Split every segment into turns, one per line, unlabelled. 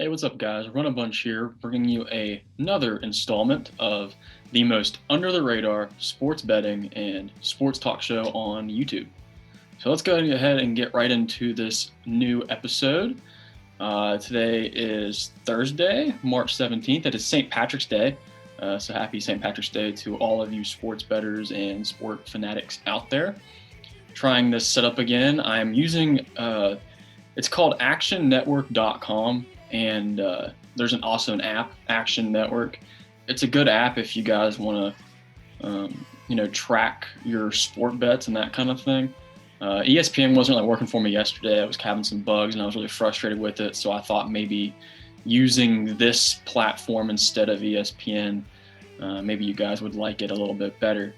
Hey, what's up, guys? Run a Bunch here, bringing you another installment of the most under the radar sports betting and sports talk show on YouTube. So let's go ahead and get right into this new episode. Today is Thursday, March 17th. It is St. Patrick's Day. So happy St. Patrick's Day to all of you sports bettors and sport fanatics out there. Trying this setup again. I'm using, it's called actionnetwork.com. And there's also an app, Action Network. It's a good app if you guys want to, track your sport bets and that kind of thing. ESPN wasn't really working for me yesterday. I was having some bugs and I was really frustrated with it. So I thought maybe using this platform instead of ESPN, maybe you guys would like it a little bit better.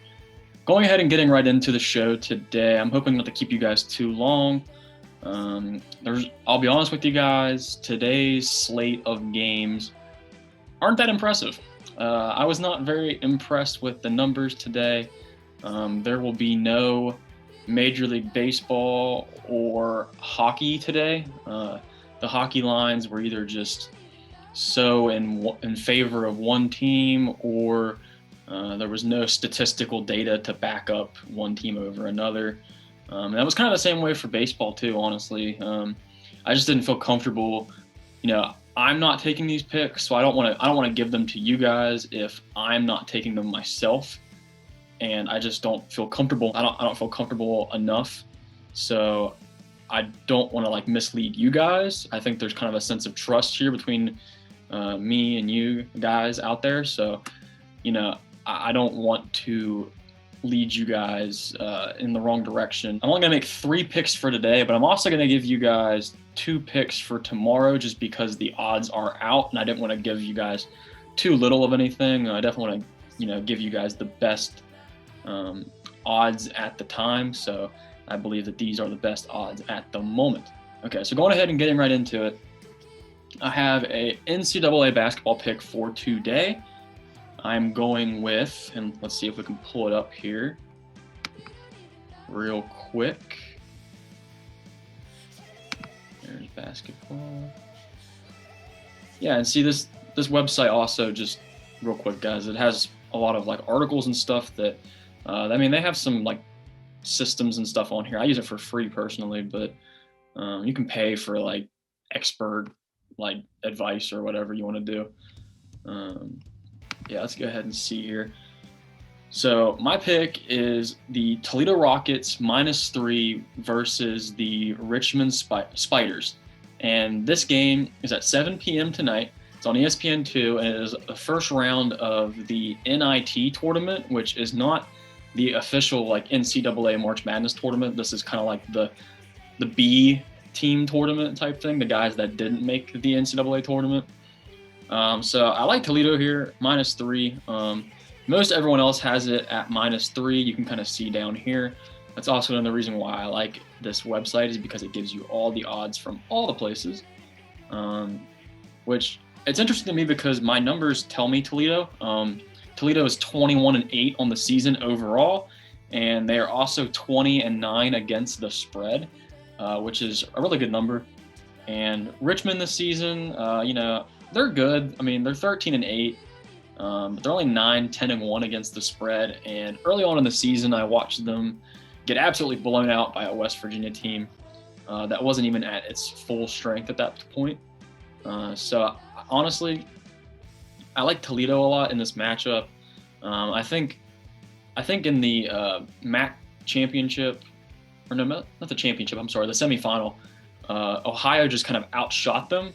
Going ahead and getting right into the show today. I'm hoping not to keep you guys too long. I'll be honest with you guys, today's slate of games aren't that impressive. I was not very impressed with the numbers today. There will be no Major League Baseball or hockey today. The hockey lines were either just so in favor of one team, or there was no statistical data to back up one team over another. And that was kind of the same way for baseball too, honestly. I just didn't feel comfortable. I'm not taking these picks, so I don't want to give them to you guys if I'm not taking them myself, and I just don't feel comfortable. I don't feel comfortable enough, so I don't want to mislead you guys. I think there's kind of a sense of trust here between me and you guys out there. So, I don't want to lead you guys in the wrong direction. I'm only going to make 3 picks for today, but I'm also going to give you guys 2 picks for tomorrow just because the odds are out, and I didn't want to give you guys too little of anything. I definitely want to, give you guys the best odds at the time. So I believe that these are the best odds at the moment. Okay, so going ahead and getting right into it, I have a NCAA basketball pick for today. I'm going with, and let's see if we can pull it up here real quick. There's basketball. Yeah, and see this website also, just real quick, guys, it has a lot of articles and stuff that, they have some systems and stuff on here. I use it for free personally, but you can pay for expert advice or whatever you want to do. Yeah, let's go ahead and see here. So my pick is the Toledo Rockets -3 versus the Richmond Spiders. And this game is at 7 p.m. tonight. It's on ESPN2, and it is the first round of the NIT tournament, which is not the official NCAA March Madness tournament. This is kind of the B team tournament type thing, the guys that didn't make the NCAA tournament. So I like Toledo here, -3. Most everyone else has it at -3. You can kind of see down here. That's also another reason why I like this website, is because it gives you all the odds from all the places, which it's interesting to me because my numbers tell me Toledo. Toledo is 21-8 on the season overall, and they are also 20-9 against the spread, which is a really good number. And Richmond this season, they're good. They're 13-8, but they're only 9-10-1 against the spread. And early on in the season, I watched them get absolutely blown out by a West Virginia team that wasn't even at its full strength at that point. So honestly, I like Toledo a lot in this matchup. I think in the MAC championship, or no, not the championship. I'm sorry, the semifinal. Ohio just kind of outshot them,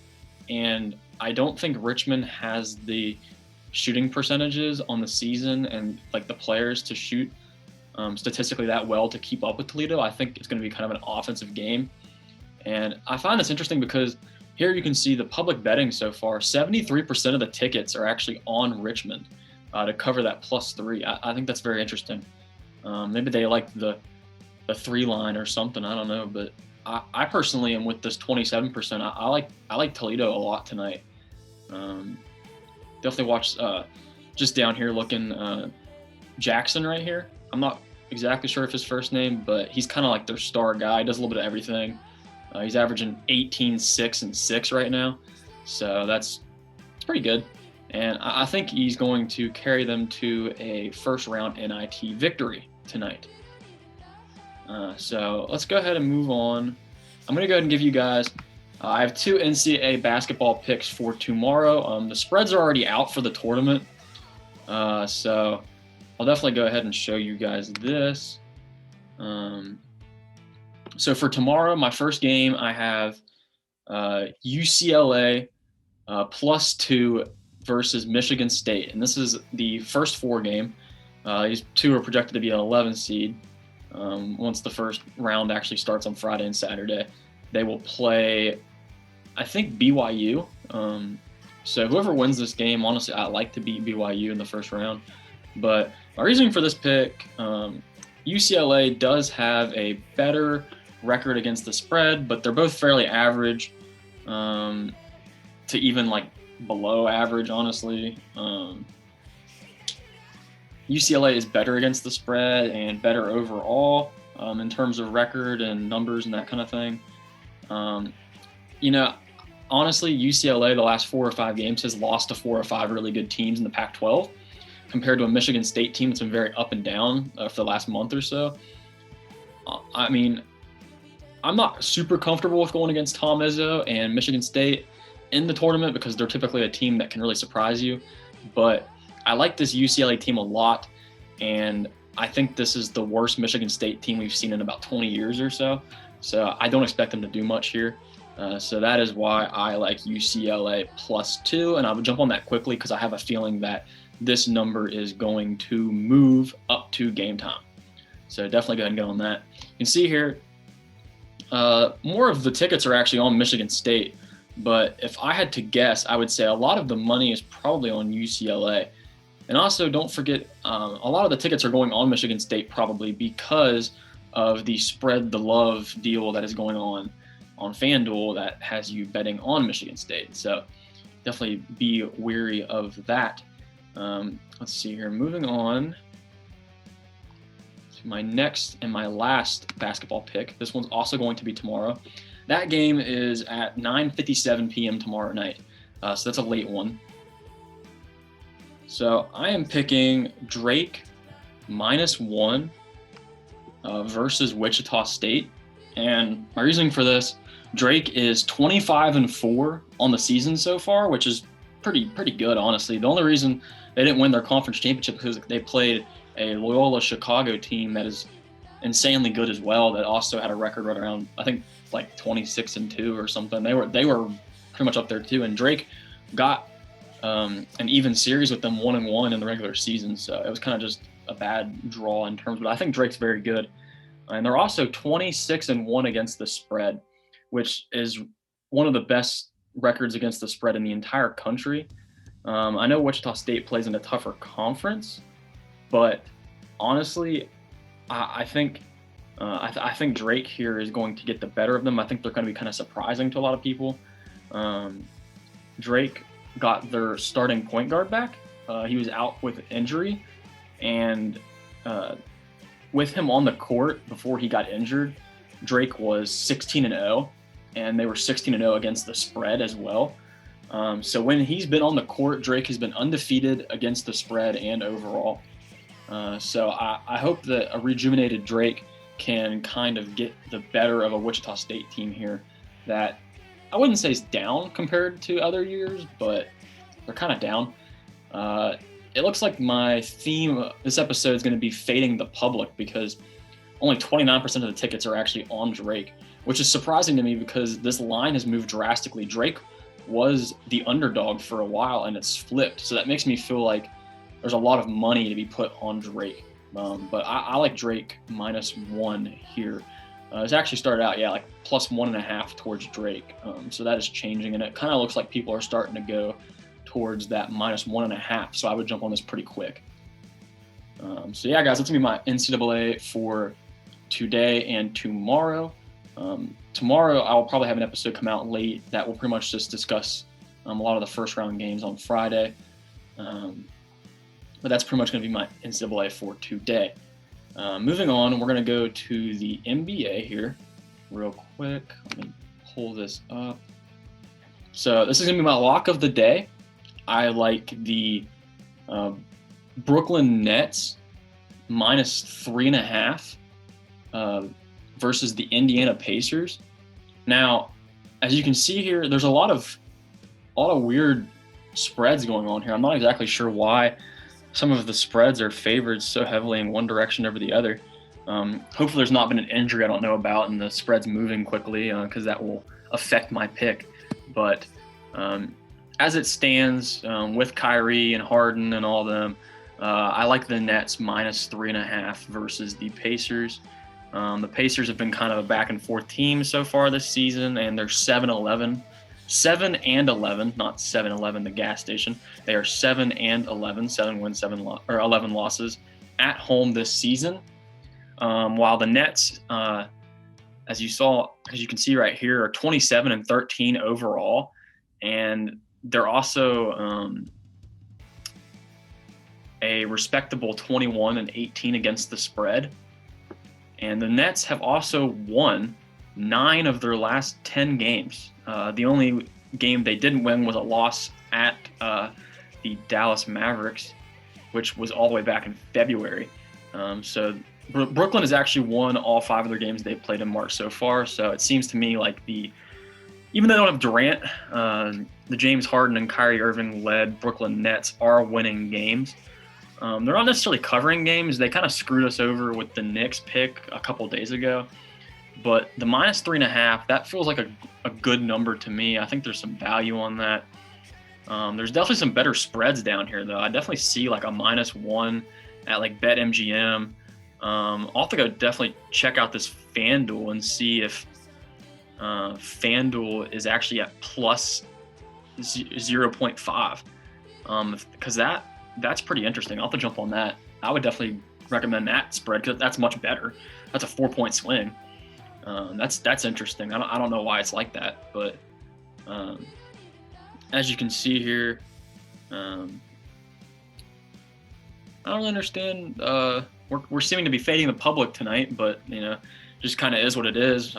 and I don't think Richmond has the shooting percentages on the season and the players to shoot statistically that well to keep up with Toledo. I think it's going to be kind of an offensive game. And I find this interesting because here you can see the public betting so far. 73% of the tickets are actually on Richmond to cover that +3. I think that's very interesting. Maybe they like the 3 line or something. I don't know, but I personally am with this 27%. I like Toledo a lot tonight. Definitely watch just down here looking Jackson right here. I'm not exactly sure if his first name, but he's kind of their star guy. He does a little bit of everything. He's averaging 18, 6, and 6 right now. So it's pretty good. And I think he's going to carry them to a first-round NIT victory tonight. So let's go ahead and move on. I'm going to go ahead and give you guys I have 2 NCAA basketball picks for tomorrow. The spreads are already out for the tournament. So I'll definitely go ahead and show you guys this. So for tomorrow, my first game, I have UCLA +2 versus Michigan State. And this is the first 4 game. These 2 are projected to be an 11 seed. Once the first round actually starts on Friday and Saturday, they will play, I think, BYU. So whoever wins this game, honestly, I like to beat BYU in the first round. But my reasoning for this pick, UCLA does have a better record against the spread, but they're both fairly average to even like below average, honestly. UCLA is better against the spread and better overall in terms of record and numbers and that kind of thing. Honestly, UCLA the last 4 or 5 games has lost to 4 or 5 really good teams in the Pac-12 compared to a Michigan State team that's been very up and down for the last month or so. I mean, I'm not super comfortable with going against Tom Izzo and Michigan State in the tournament because they're typically a team that can really surprise you. But I like this UCLA team a lot, and I think this is the worst Michigan State team we've seen in about 20 years or so. So I don't expect them to do much here. So that is why I like UCLA +2, and I'll jump on that quickly because I have a feeling that this number is going to move up to game time. So definitely go ahead and get on that. You can see here, more of the tickets are actually on Michigan State, but if I had to guess, I would say a lot of the money is probably on UCLA. And also, don't forget, a lot of the tickets are going on Michigan State probably because of the spread the love deal that is going on FanDuel that has you betting on Michigan State. So definitely be wary of that. Let's see here. Moving on to my next and my last basketball pick. This one's also going to be tomorrow. That game is at 9:57 p.m. tomorrow night. So that's a late one. So I am picking Drake -1 versus Wichita State. And my reasoning for this, Drake is 25-4 on the season so far, which is pretty good, honestly. The only reason they didn't win their conference championship because they played a Loyola Chicago team that is insanely good as well, that also had a record right around, I think, like 26-2 or something. They were pretty much up there too. And Drake got an even series with them 1-1 in the regular season. So it was kind of just a bad draw in terms, but I think Drake's very good. And they're also 26-1 against the spread, which is one of the best records against the spread in the entire country. I know Wichita State plays in a tougher conference, but honestly, I think Drake here is going to get the better of them. I think they're going to be kind of surprising to a lot of people. Drake got their starting point guard back. He was out with injury, and with him on the court before he got injured, Drake was 16-0, and they were 16-0 against the spread as well. So when he's been on the court, Drake has been undefeated against the spread and overall. So I hope that a rejuvenated Drake can kind of get the better of a Wichita State team here that I wouldn't say is down compared to other years, but they're kind of down. It looks like my theme this episode is going to be fading the public because only 29% of the tickets are actually on Drake, which is surprising to me because this line has moved drastically. Drake was the underdog for a while and it's flipped. So that makes me feel like there's a lot of money to be put on Drake. But I like Drake -1 here. It's actually started out, like +1.5 towards Drake. So that is changing, and it kind of looks like people are starting to go towards that -1.5. So I would jump on this pretty quick. So yeah, guys, that's gonna be my NCAA for today and tomorrow. Tomorrow I'll probably have an episode come out late that will pretty much just discuss a lot of the first round games on Friday. But that's pretty much going to be my NCAA for today. Moving on, we're going to go to the NBA here real quick. Let me pull this up. So this is going to be my lock of the day. I like the Brooklyn Nets minus 3.5 versus the Indiana Pacers. Now, as you can see here, there's a lot of weird spreads going on here. I'm not exactly sure why some of the spreads are favored so heavily in one direction over the other. Hopefully there's not been an injury I don't know about and the spread's moving quickly because that will affect my pick. But as it stands with Kyrie and Harden and all of them, I like the Nets minus 3.5 versus the Pacers. The Pacers have been kind of a back and forth team so far this season, and they're 7-11. 7-11, not 7-Eleven, the gas station. They are 7-11, 7 wins, 11 losses at home this season. While the Nets, as you can see right here, are 27-13 overall, and they're also a respectable 21-18 against the spread. And the Nets have also won 9 of their last 10 games. The only game they didn't win was a loss at the Dallas Mavericks, which was all the way back in February. So Brooklyn has actually won all 5 of their games they've played in March so far. So it seems to me like even though they don't have Durant, the James Harden and Kyrie Irving led Brooklyn Nets are winning games. They're not necessarily covering games. They kind of screwed us over with the Knicks pick a couple days ago. But the minus 3.5, that feels like a good number to me. I think there's some value on that. There's definitely some better spreads down here, though. I definitely see like a -1 at like BetMGM. I'll have to go definitely check out this FanDuel and see if FanDuel is actually at plus 0.5. Because that's pretty interesting. I'll have to jump on that. I would definitely recommend that spread because that's much better. That's a 4-point swing. That's interesting. I don't know why it's like that, but as you can see here, I don't really understand. We're seeming to be fading the public tonight, but just kind of is what it is.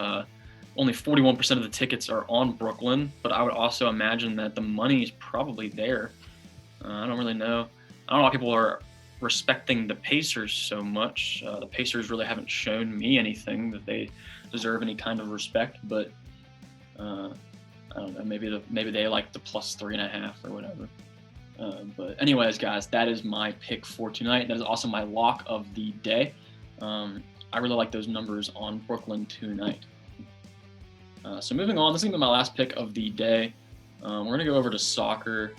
Only 41% of the tickets are on Brooklyn, but I would also imagine that the money is probably there. I don't really know. I don't know why people are respecting the Pacers so much. The Pacers really haven't shown me anything that they deserve any kind of respect, but I don't know. Maybe they like the plus 3.5 or whatever. But anyways, guys, that is my pick for tonight. That is also my lock of the day. I really like those numbers on Brooklyn tonight. So moving on, this is going to be my last pick of the day. We're going to go over to soccer.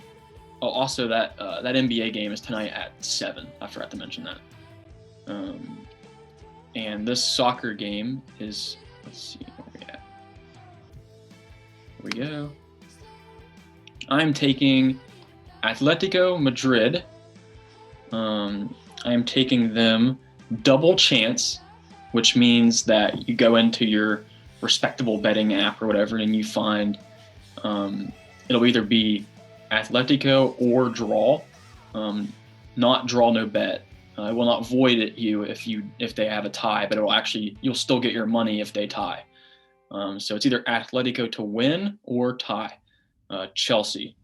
Oh, also that NBA game is tonight at 7. I forgot to mention that. And this soccer game is, let's see where we at. Here we go. I'm taking Atletico Madrid. I am taking them double chance, which means that you go into your respectable betting app or whatever, and you find it'll either be Atletico or draw, not draw no bet. It will not void it you if they have a tie, but you'll still get your money if they tie. So it's either Atletico to win or tie Chelsea.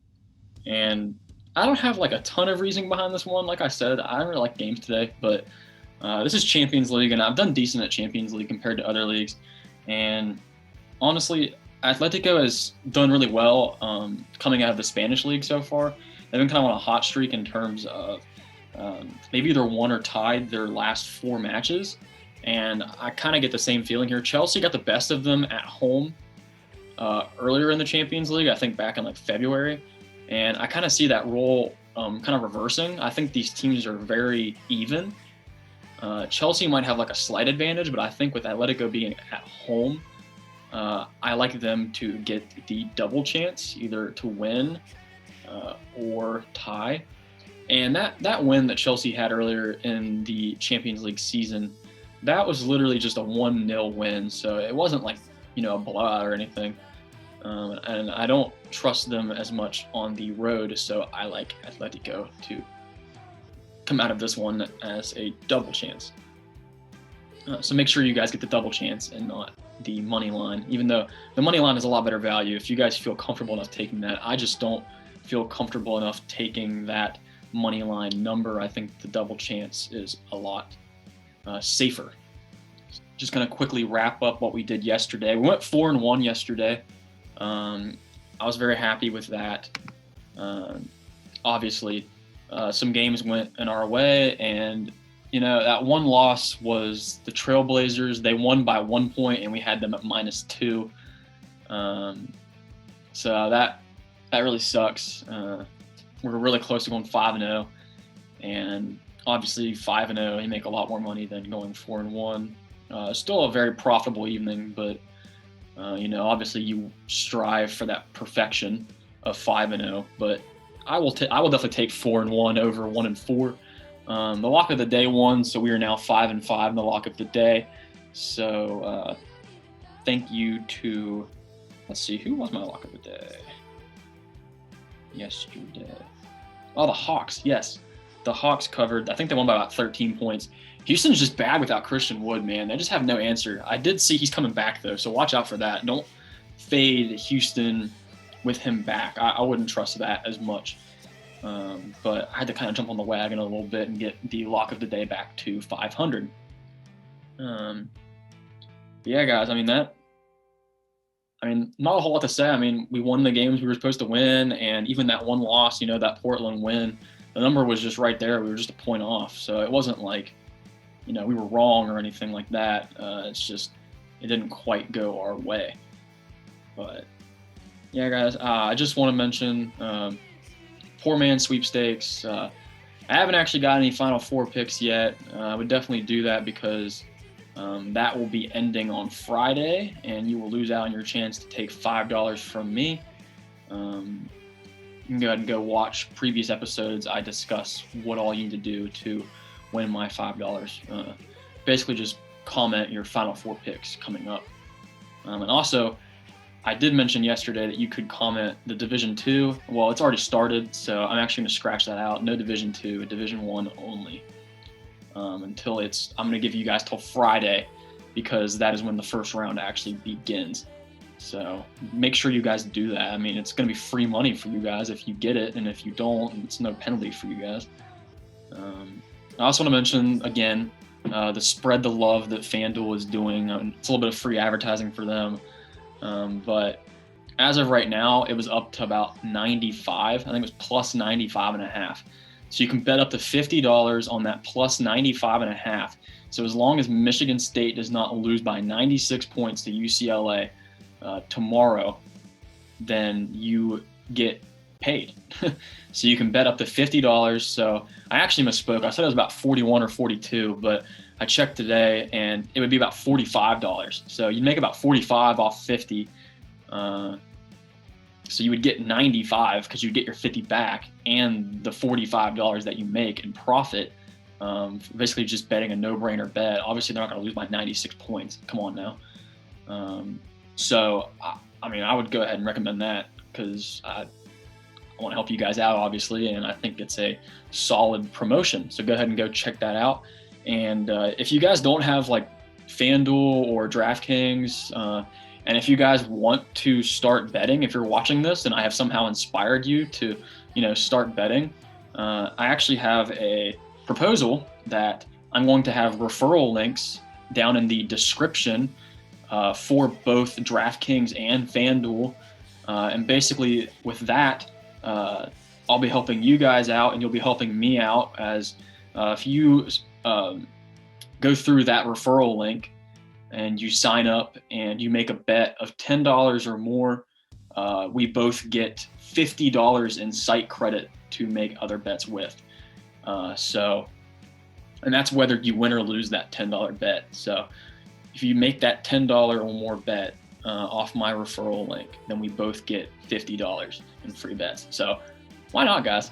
And I don't have like a ton of reasoning behind this one. Like I said, I don't really like games today, but this is Champions League, and I've done decent at Champions League compared to other leagues. And honestly, Atletico has done really well coming out of the Spanish league so far. They've been kind of on a hot streak in terms of they've either won or tied their last 4 matches. And I kind of get the same feeling here. Chelsea got the best of them at home earlier in the Champions League, I think back in like February. And I kind of see that role kind of reversing. I think these teams are very even. Chelsea might have like a slight advantage, but I think with Atletico being at home, I like them to get the double chance, either to win or tie. And that win that Chelsea had earlier in the Champions League season, that was literally just a 1-0 win. So it wasn't like, a blowout or anything. And I don't trust them as much on the road, so I like Atletico to come out of this one as a double chance. So make sure you guys get the double chance and not the money line, even though the money line is a lot better value. If you guys feel comfortable enough taking that, I just don't feel comfortable enough taking that money line number. I think the double chance is a lot safer. Just going to quickly wrap up what we did yesterday. We went 4-1 yesterday. I was very happy with that. Obviously, some games went in our way, and that one loss was the Trailblazers. They won by 1 point, and we had them at -2. So that really sucks. We're really close to going 5-0, and obviously 5-0, you make a lot more money than going 4-1. Still a very profitable evening, but obviously you strive for that perfection of 5-0. But I will definitely take 4-1 over 1-4. The lock of the day won, so we are now 5-5 in the lock of the day. So thank you to, let's see, who was my lock of the day yesterday? Oh, the Hawks. Yes, the Hawks covered. I think they won by about 13 points. Houston's just bad without Christian Wood, man. They just have no answer. I did see he's coming back, though, so watch out for that. Don't fade Houston with him back. I wouldn't trust that as much. But I had to kind of jump on the wagon a little bit and get the lock of the day back to 500. Yeah, guys, not a whole lot to say. We won the games we were supposed to win, and even that one loss, that Portland win, the number was just right there. We were just a point off. So it wasn't like, we were wrong or anything like that. It's just, it didn't quite go our way. But yeah, guys, I just want to mention, Poor Man Sweepstakes. I haven't actually got any Final Four picks yet. I would definitely do that because that will be ending on Friday, and you will lose out on your chance to take $5 from me. You can go ahead and go watch previous episodes. I discuss what all you need to do to win my $5. Basically, just comment your Final Four picks coming up. And also, I did mention yesterday that you could comment the Division 2. Well, it's already started, so I'm actually going to scratch that out. No Division 2, Division 1 only. I'm going to give you guys till Friday because that is when the first round actually begins. So make sure you guys do that. It's going to be free money for you guys if you get it, and if you don't, it's no penalty for you guys. I also want to mention, again, the Spread the Love that FanDuel is doing. It's a little bit of free advertising for them. But as of right now, it was up to about 95. I think it was plus 95.5. So you can bet up to $50 on that plus 95.5. So as long as Michigan State does not lose by 96 points to UCLA tomorrow, then you get paid. So you can bet up to $50. So I actually misspoke. I said it was about 41 or 42, but I checked today and it would be about $45. So you make about 45 off 50. So you would get 95 because you'd get your 50 back and the $45 that you make in profit. Basically just betting a no-brainer bet. Obviously they're not going to lose by 96 points. Come on now. So I would go ahead and recommend that because I want to help you guys out, obviously, and I think it's a solid promotion. So go ahead and go check that out. And if you guys don't have like FanDuel or DraftKings, and if you guys want to start betting, if you're watching this and I have somehow inspired you to, start betting, I actually have a proposal that I'm going to have referral links down in the description for both DraftKings and FanDuel. And basically with that, I'll be helping you guys out and you'll be helping me out as if you go through that referral link and you sign up and you make a bet of $10 or more, we both get $50 in site credit to make other bets with. And that's whether you win or lose that $10 bet. So if you make that $10 or more bet off my referral link, then we both get $50 in free bets. So why not, guys?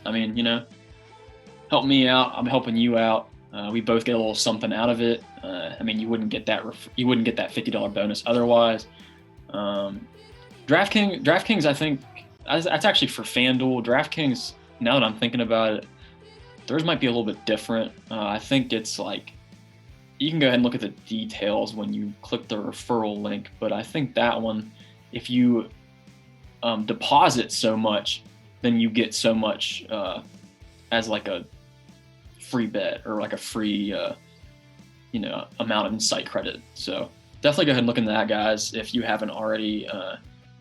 Help me out. I'm helping you out. We both get a little something out of it. You wouldn't get that $50 bonus otherwise. DraftKings, I think that's actually for FanDuel. DraftKings, now that I'm thinking about it, theirs might be a little bit different. I think it's like you can go ahead and look at the details when you click the referral link. But I think that one, if you deposit so much, then you get so much as like a free bet or like a free amount of insight credit. So definitely go ahead and look into that, guys. If you haven't already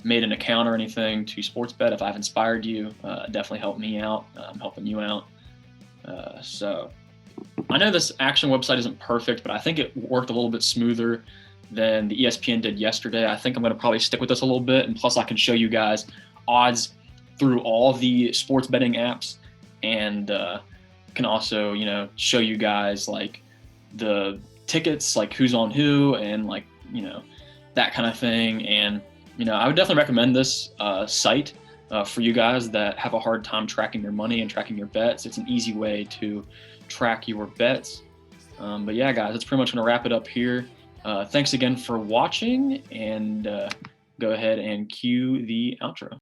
made an account or anything to Sportsbet, if I've inspired you, definitely help me out. I'm helping you out. So I know this Action website isn't perfect, but I think it worked a little bit smoother than the ESPN did yesterday. I think I'm going to probably stick with this a little bit, and plus I can show you guys odds through all the sports betting apps, and can also show you guys like the tickets, like who's on who, and like that kind of thing. And I would definitely recommend this site for you guys that have a hard time tracking your money and tracking your bets. It's an easy way to track your bets. But yeah, guys, that's pretty much going to wrap it up here. Thanks again for watching, and go ahead and cue the outro.